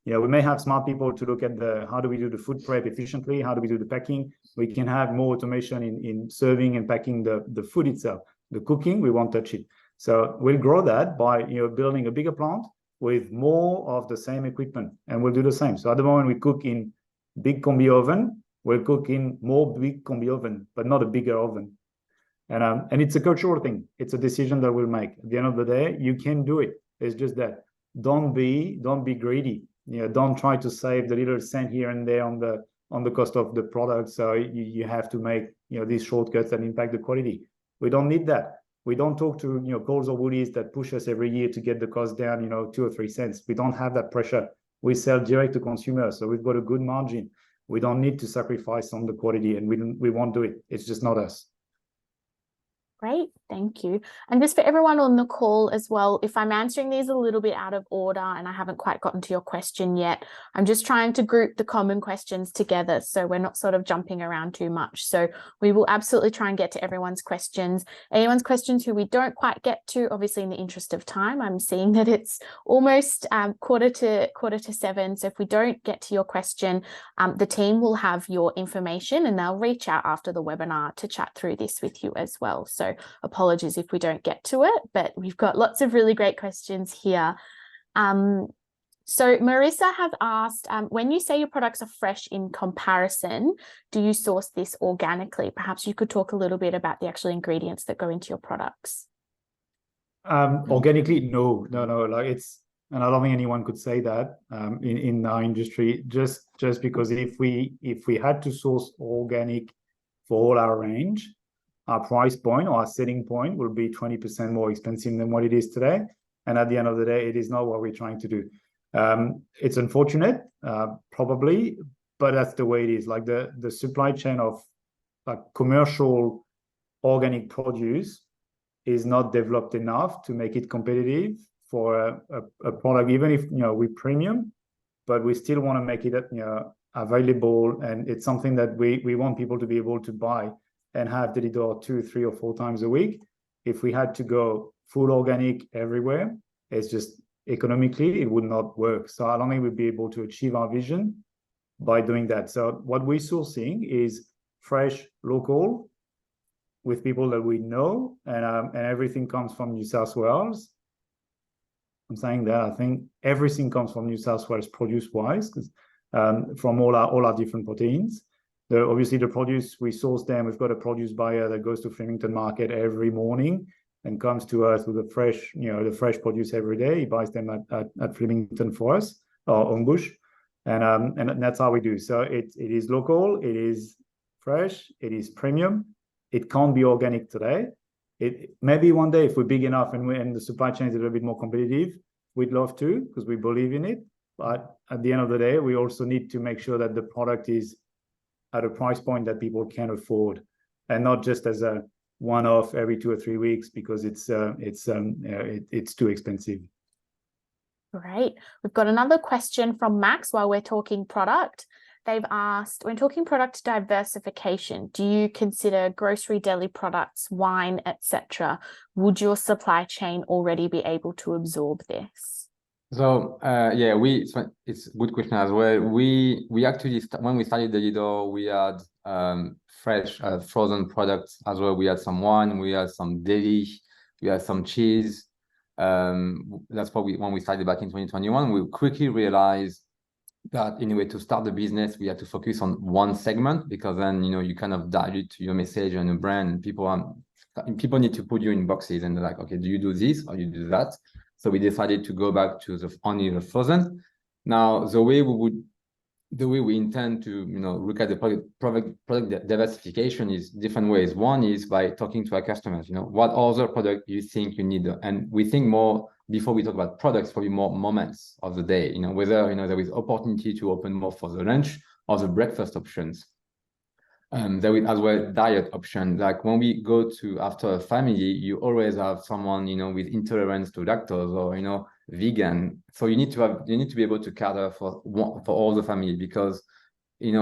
We may have smart people to look at how do we do the food prep efficiently, how do we do the packing. We can have more automation in serving and packing the food itself. The cooking, we won't touch it. So we'll grow that by building a bigger plant with more of the same equipment, and we'll do the same. So at the moment we cook in big combi oven, we'll cook in more big combi oven, but not a bigger oven. And it's a cultural thing. It's a decision that we'll make. At the end of the day, you can do it. It's just that don't be greedy. Don't try to save the little cent here and there on the cost of the product. So you have to make these shortcuts that impact the quality. We don't need that. We don't talk to Coles or Woolies that push us every year to get the cost down 2 or 3 cents. We don't have that pressure. We sell direct to consumers, so we've got a good margin. We don't need to sacrifice on the quality, and we won't do it. It's just not us. Great, thank you. And just for everyone on the call as well, if I'm answering these a little bit out of order and I haven't quite gotten to your question yet, I'm just trying to group the common questions together so we're not sort of jumping around too much. So we will absolutely try and get to everyone's questions. Anyone's questions who we don't quite get to, obviously in the interest of time, I'm seeing that it's almost quarter to 7. So if we don't get to your question, the team will have your information and they'll reach out after the webinar to chat through this with you as well. So apologies if we don't get to it, but we've got lots of really great questions here. So Marissa has asked, when you say your products are fresh in comparison, do you source this organically? Perhaps you could talk a little bit about the actual ingredients that go into your products. Organically, no. Like and I don't think anyone could say that in our industry. Just because if we had to source organic for all our range, our price point or our selling point will be 20% more expensive than what it is today. And at the end of the day, it is not what we're trying to do. It's unfortunate, probably, but that's the way it is. Like the supply chain of like commercial organic produce is not developed enough to make it competitive for a product, even if we premium, but we still want to make it available, and it's something that we want people to be able to buy and have Delidoor 2, 3, or 4 times a week. If we had to go full organic everywhere, it's just economically it would not work. So I don't think we'd be able to achieve our vision by doing that. So what we're sourcing is fresh, local, with people that we know, and everything comes from New South Wales. I'm saying that I think everything comes from New South Wales produce-wise, because from all our different proteins. Obviously the produce, we source them. We've got a produce buyer that goes to Flemington Market every morning and comes to us with the fresh produce every day. He buys them at Flemington for us, or on bush, and that's how we do. So it is local, it is fresh, it is premium. It can't be organic today. It maybe one day, if we're big enough and the supply chain is a little bit more competitive, we'd love to, because we believe in it. But at the end of the day, we also need to make sure that the product is at a price point that people can afford, and not just as a one-off every 2 or 3 weeks, because it's too expensive. Great. We've got another question from Max while we're talking product. They've asked, when talking product diversification, do you consider grocery, deli products, wine, etc.? Would your supply chain already be able to absorb this? So yeah, it's a good question as well. We actually when we started Delidoor, we had fresh frozen products as well. We had some wine, we had some deli, we had some cheese. That's probably when we started back in 2021. We quickly realized that anyway, to start the business, we had to focus on one segment, because then you kind of dilute your message and your brand, and people need to put you in boxes, and they're like, okay, do you do this or you do that? So we decided to go back to only the frozen. Now the way we intend to look at the product diversification is different ways. One is by talking to our customers. What other product you think you need, and we think more before we talk about products, probably more moments of the day. Whether there is opportunity to open more for the lunch or the breakfast options. There is as well diet option. Like when we go to after a family, you always have someone with intolerance to lactose or vegan. So you need to be able to cater for all the family, because if you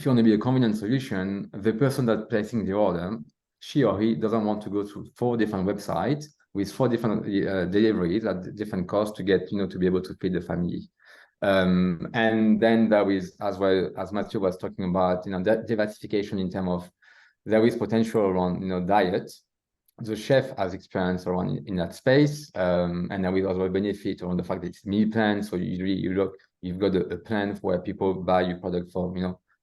want to be a convenient solution, the person that's placing the order, she or he doesn't want to go through 4 different websites with 4 different deliveries at different costs to get to be able to feed the family. And then there is, as well as Matthew was talking about, that diversification in terms of there is potential around diet. The chef has experience around in that space, and there is also a benefit around the fact that it's meal plan. So usually you've got a plan where people buy your product for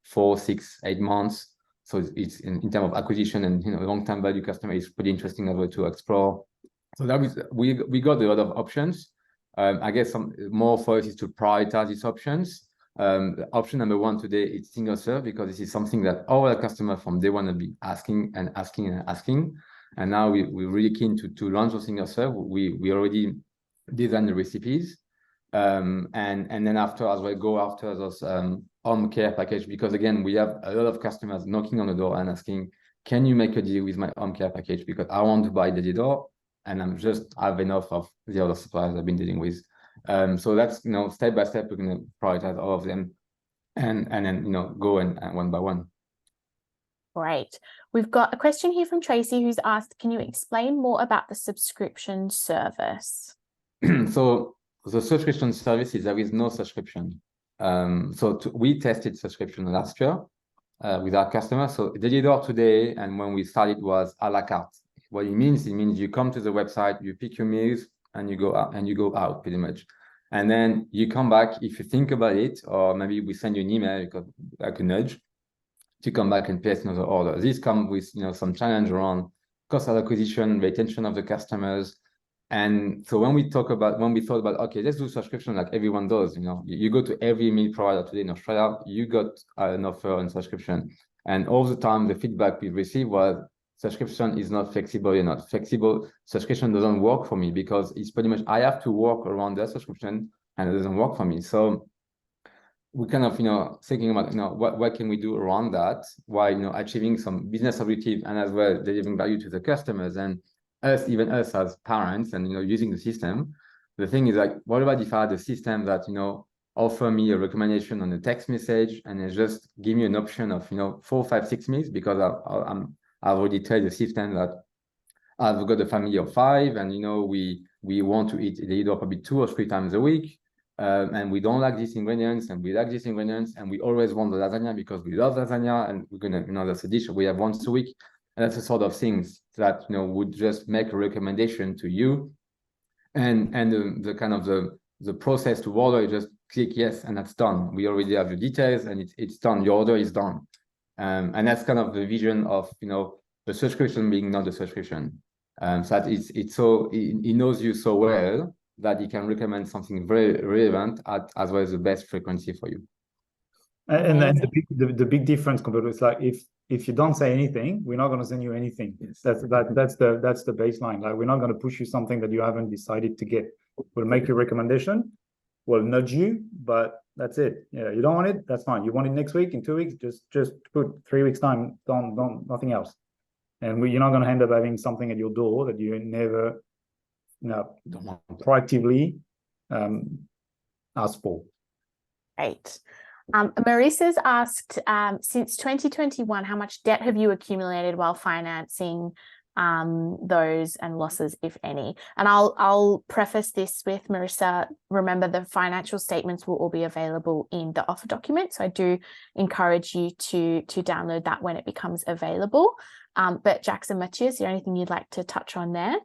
4, 6, 8 months. So it's in terms of acquisition and long-term value customer is pretty interesting as well to explore. So that is we got a lot of options. I guess some more for us is to prioritize these options. Option number 1 today is single serve, because this is something that all our customers from day one will be asking. And now we're really keen to launch a single serve. We already designed the recipes. And then after as well go after those home care package, because again, we have a lot of customers knocking on the door and asking, can you make a deal with my home care package? Because I want to buy Delidoor, and I'm just have enough of the other suppliers I've been dealing with. So that's step by step we're going to prioritize all of them, and then go and one by one. Great. We've got a question here from Tracy who's asked, can you explain more about the subscription service? So the subscription service is there is no subscription. We tested subscription last year with our customers. So Delidoor today, and when we started, was a la carte. What it means you come to the website, you pick your meals, and you go out pretty much. And then you come back if you think about it, or maybe we send you an email, like a nudge, to come back and place another order. This comes with some challenge around cost of acquisition, retention of the customers. And so when we thought about, okay, let's do subscription like everyone does, you go to every meal provider today in Australia, you got an offer on subscription. And all the time the feedback we received was, subscription is not flexible. You're not flexible. Subscription doesn't work for me, because it's pretty much I have to work around that subscription and it doesn't work for me. So we kind of, thinking about, what can we do around that while, achieving some business objective and as well delivering value to the customers and even us as parents and, using the system. The thing is like, what about if I had a system that, offer me a recommendation on a text message and then just give me an option of, 4, 5, 6 meals, because I've already told the system that I've got a family of 5 and, we want to eat Delidoor probably 2 or 3 times a week. And we don't like these ingredients and we like these ingredients and we always want the lasagna because we love lasagna and we're gonna, that's a dish we have once a week. And that's the sort of things that, would just make a recommendation to you. And the kind of the process to order, you just click yes, and that's done. We already have the details and it's done. Your order is done. And that's kind of the vision of, the subscription being not a subscription. So that it's so, it knows you so well that you can recommend something very relevant at as well as the best frequency for you. And then the big difference compared with like if you don't say anything, we're not going to send you anything. Yes. That's the baseline. Like we're not going to push you something that you haven't decided to get. We'll make your recommendation. We'll nudge you, but that's it. Yeah, you don't want it, that's fine. You want it next week, in 2 weeks, just put 3 weeks time. Don't nothing else. And you're not going to end up having something at your door that you never, proactively ask for. Great. Marissa's asked, since 2021, how much debt have you accumulated while financing those and losses, if any? And I'll preface this with, Marissa, remember the financial statements will all be available in the offer document. So I do encourage you to download that when it becomes available. But Jackson, Mathieu, is there anything you'd like to touch on there?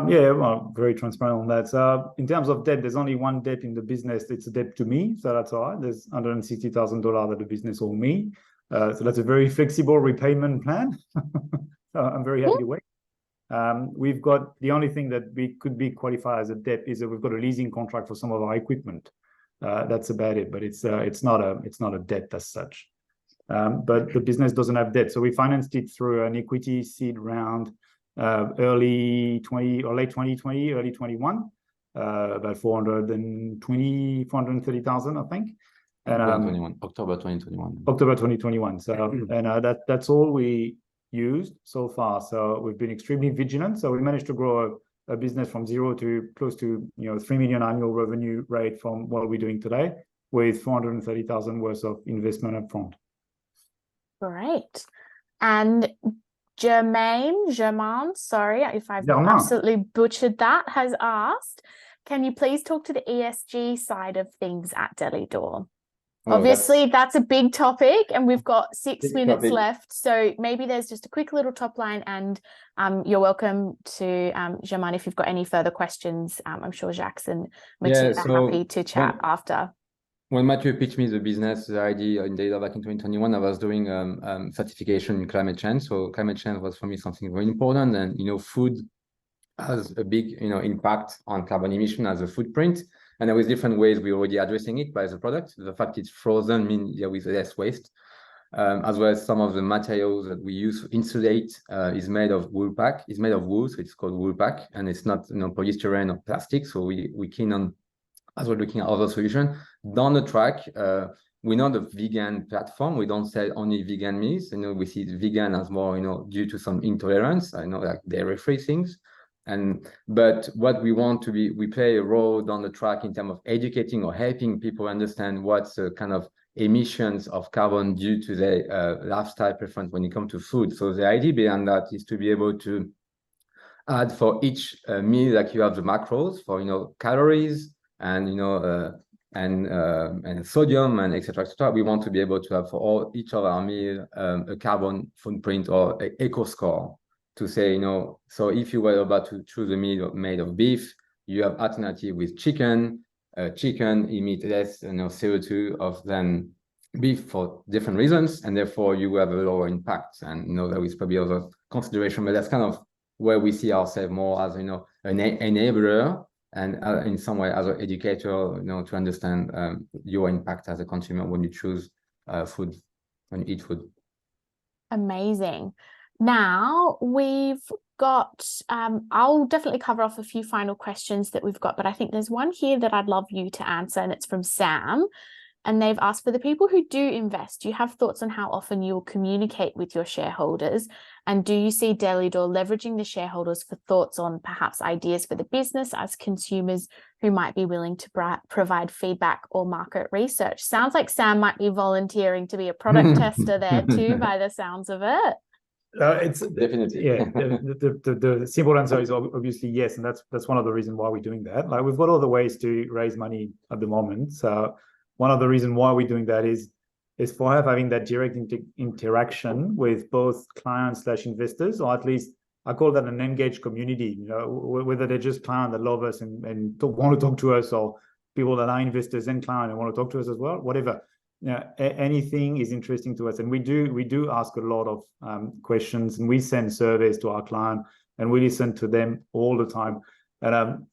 Yeah, well, very transparent on that. So in terms of debt, there's only one debt in the business. It's a debt to me, so that's all right. There's $160,000 that the business owe me. So that's a very flexible repayment plan. So I'm very happy to wait. We've got the only thing that we could be qualified as a debt is that we've got a leasing contract for some of our equipment. That's about it, but it's not a debt as such. But the business doesn't have debt, so we financed it through an equity seed round. Early 20 or late 2020, early 21, about 430,000, I think. And October 2021. October 2021. So and that's all we used so far. So we've been extremely vigilant. So we managed to grow a business from 0 to close to 3 million annual revenue rate from what we're doing today, with 430,000 worth of investment up front. Great. And Germain, sorry if I've absolutely butchered that, has asked, can you please talk to the ESG side of things at Delidoor? Obviously, that's a big topic and we've got 6 minutes left. So maybe there's just a quick little top line and you're welcome to, Germain, if you've got any further questions. I'm sure Jacques and Mathieu are happy to chat after. When Mathieu pitched me the business, the idea in Delidoor back in 2021, I was doing certification in climate change. So climate change was for me something very important. And, food has a big, impact on carbon emission as a footprint. And there was different ways we're already addressing it by the product. The fact it's frozen means there is less waste, as well as some of the materials that we use to insulate is made of wool, so it's called wool pack, and it's not polystyrene or plastic. So we keen on as we're looking at other solutions. Down the track, we're not a vegan platform. We don't sell only vegan meals. We see vegan as more, due to some intolerance. I know like dairy-free things. But what we want to be, we play a role down the track in terms of educating or helping people understand what's the kind of emissions of carbon due to their lifestyle preference when it comes to food. So the idea behind that is to be able to add for each meal, like you have the macros for, calories, and and sodium and etc. We want to be able to have for each of our meal a carbon footprint or eco score to say, so if you were about to choose a meal made of beef, you have alternative with chicken. Chicken emit less CO2 than beef for different reasons, and therefore you have a lower impact. And there is probably other consideration, but that's kind of where we see ourselves more as an enabler. And in some way, as an educator, to understand your impact as a consumer when you choose food, when you eat food. Amazing. Now we've got, I'll definitely cover off a few final questions that we've got, but I think there's one here that I'd love you to answer, and it's from Sam. And they've asked, for the people who do invest, do you have thoughts on how often you will communicate with your shareholders? And do you see Delidoor leveraging the shareholders for thoughts on perhaps ideas for the business as consumers who might be willing to provide feedback or market research? Sounds like Sam might be volunteering to be a product tester there too, by the sounds of it. It's Definitely. Yeah. The simple answer is obviously yes, and that's one of the reasons why we're doing that. Like, we've got all the ways to raise money at the moment, so one of the reasons why we're doing that is for having that direct interaction with both clients / investors, or at least I call that an engaged community. You know, whether they're just clients that love us and want to talk to us, or people that are investors and clients and want to talk to us as well. Whatever, anything is interesting to us, and we do ask a lot of questions, and we send surveys to our client, and we listen to them all the time, and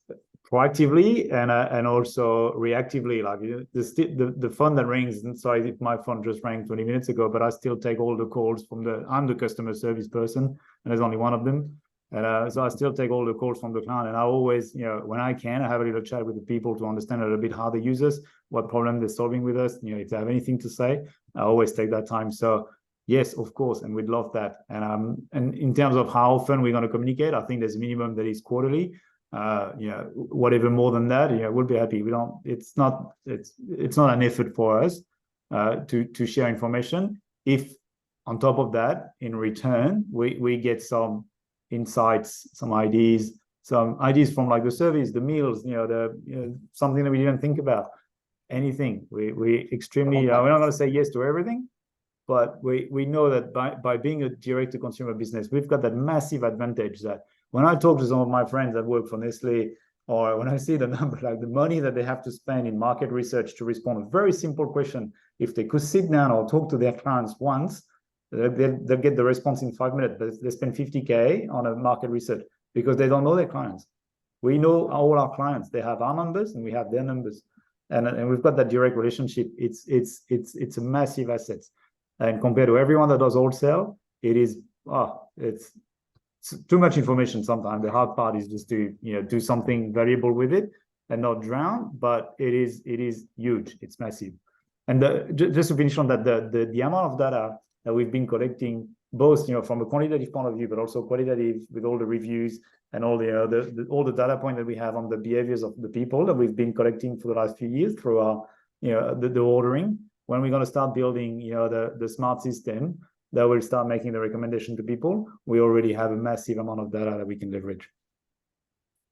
proactively and also reactively. Like, the phone that rings, and sorry if my phone just rang 20 minutes ago, but I still take all the calls from I'm the customer service person, and there's only one of them. And so I still take all the calls from the client, and I always, when I can, I have a little chat with the people to understand a little bit how they use us, what problem they're solving with us. If they have anything to say, I always take that time. So yes, of course, and we'd love that. And in terms of how often we're going to communicate, I think there's a minimum that is quarterly. Whatever more than that, we'll be happy. It's not an effort for us to share information. If on top of that, in return, we get some insights, some ideas from like the service, the meals, something that we didn't think about, anything. We extremely, we're not going to say yes to everything, but we know that by being a direct to consumer business, we've got that massive advantage that when I talk to some of my friends that work for Nestle, or when I see the number, like the money that they have to spend in market research to respond to a very simple question, if they could sit down or talk to their clients once, they'll get the response in 5 minutes. But they spend 50K on a market research because they don't know their clients. We know all our clients. They have our numbers and we have their numbers, and we've got that direct relationship. It's a massive asset, and compared to everyone that does wholesale, it's too much information sometimes. The hard part is just to do something valuable with it and not drown. But it is huge. It's massive. And just to finish on that, the amount of data that we've been collecting, both from a quantitative point of view, but also qualitative, with all the reviews and all the data points that we have on the behaviors of the people that we've been collecting for the last few years through our the ordering. When we're going to start building the smart system that will start making the recommendation to people, we already have a massive amount of data that we can leverage.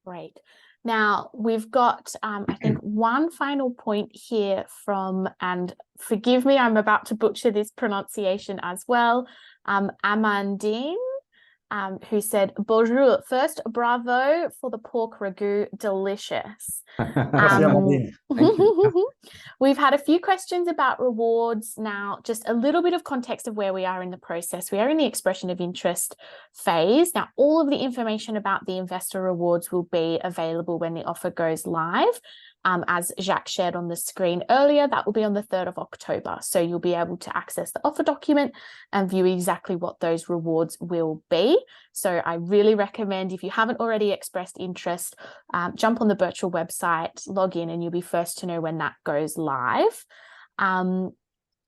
Great. Now we've got, I think, one final point here from, and forgive me, I'm about to butcher this pronunciation as well, Amandine, who said, "Bonjour. First, bravo for the pork ragu, delicious." We've had a few questions about rewards. Now, just a little bit of context of where we are in the process. We are in the expression of interest phase. Now, all of the information about the investor rewards will be available when the offer goes live. As Jacques shared on the screen earlier, that will be on the 3rd of October. So you'll be able to access the offer document and view exactly what those rewards will be. So I really recommend, if you haven't already expressed interest, jump on the Birchal website, log in, and you'll be first to know when that goes live.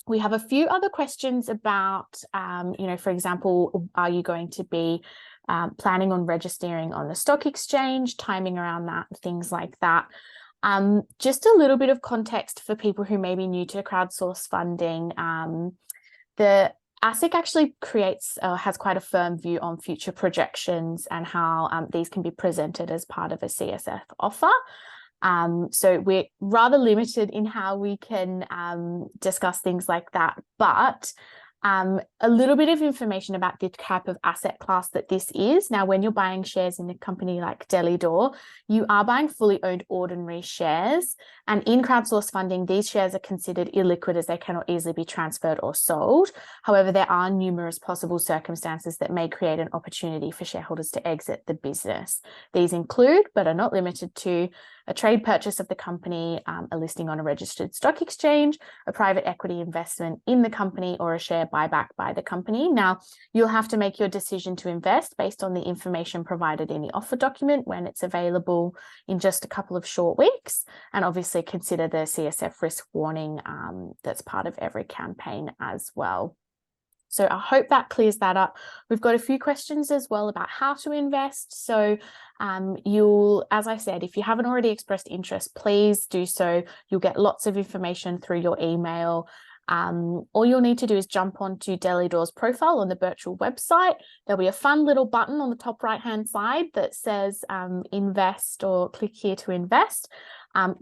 We have a few other questions about, for example, are you going to be planning on registering on the stock exchange, timing around that, things like that. Just a little bit of context for people who may be new to crowdsource funding. The ASIC actually has quite a firm view on future projections and how these can be presented as part of a CSF offer. So we're rather limited in how we can discuss things like that, but a little bit of information about the type of asset class that this is. Now, when you're buying shares in a company like Delidoor, you are buying fully owned ordinary shares. And in crowdsource funding, these shares are considered illiquid as they cannot easily be transferred or sold. However, there are numerous possible circumstances that may create an opportunity for shareholders to exit the business. These include, but are not limited to, a trade purchase of the company, a listing on a registered stock exchange, a private equity investment in the company, or a share buyback by the company. Now, you'll have to make your decision to invest based on the information provided in the offer document when it's available in just a couple of short weeks, and obviously consider the CSF risk warning that's part of every campaign as well. So I hope that clears that up. We've got a few questions as well about how to invest. So as I said, if you haven't already expressed interest, please do so. You'll get lots of information through your email. All you'll need to do is jump onto Delidoor's profile on the Birchal website. There'll be a fun little button on the top right-hand side that says invest or click here to invest.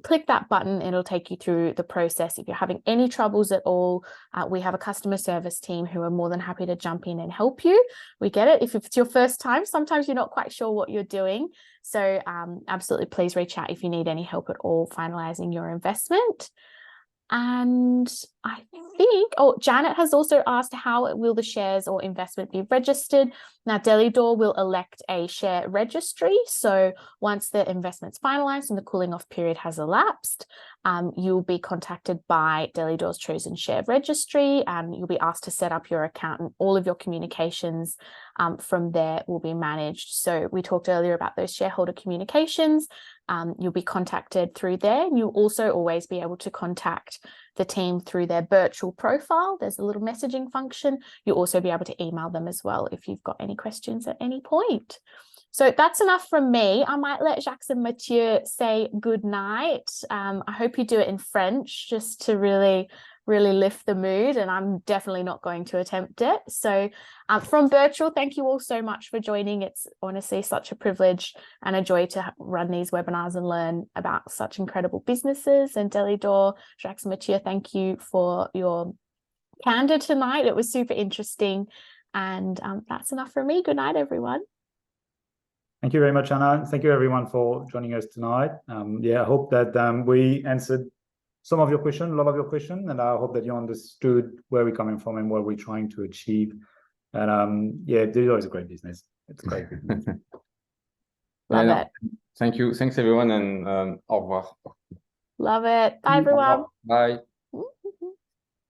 Click that button, it'll take you through the process. If you're having any troubles at all, we have a customer service team who are more than happy to jump in and help you. We get it. If it's your first time, sometimes you're not quite sure what you're doing. So absolutely, please reach out if you need any help at all finalizing your investment. And I think, Janet has also asked, how will the shares or investment be registered? Now, Delidoor will elect a share registry. So once the investment's finalized and the cooling off period has elapsed, you'll be contacted by Delidoor's chosen share registry, and you'll be asked to set up your account, and all of your communications from there will be managed. So we talked earlier about those shareholder communications. You'll be contacted through there, and you'll also always be able to contact the team through their Birchal profile. There's a little messaging function. You'll also be able to email them as well if you've got any questions at any point. So that's enough from me. I might let Jacques and Mathieu say good night. I hope you do it in French just to really lift the mood, and I'm definitely not going to attempt it. So from Birchal, thank you all so much for joining. It's honestly such a privilege and a joy to run these webinars and learn about such incredible businesses. And Delidoor, Jacques and Mathieu, thank you for your candor tonight. It was super interesting. And that's enough from me. Good night, everyone. Thank you very much, Anna. Thank you, everyone, for joining us tonight. I hope that we answered some of your questions, a lot of your questions, and I hope that you understood where we're coming from and what we're trying to achieve. And Delidoor is a great business. It's a great business. Love it. Thank you. Thanks, everyone, and au revoir. Love it. Bye, everyone. Bye.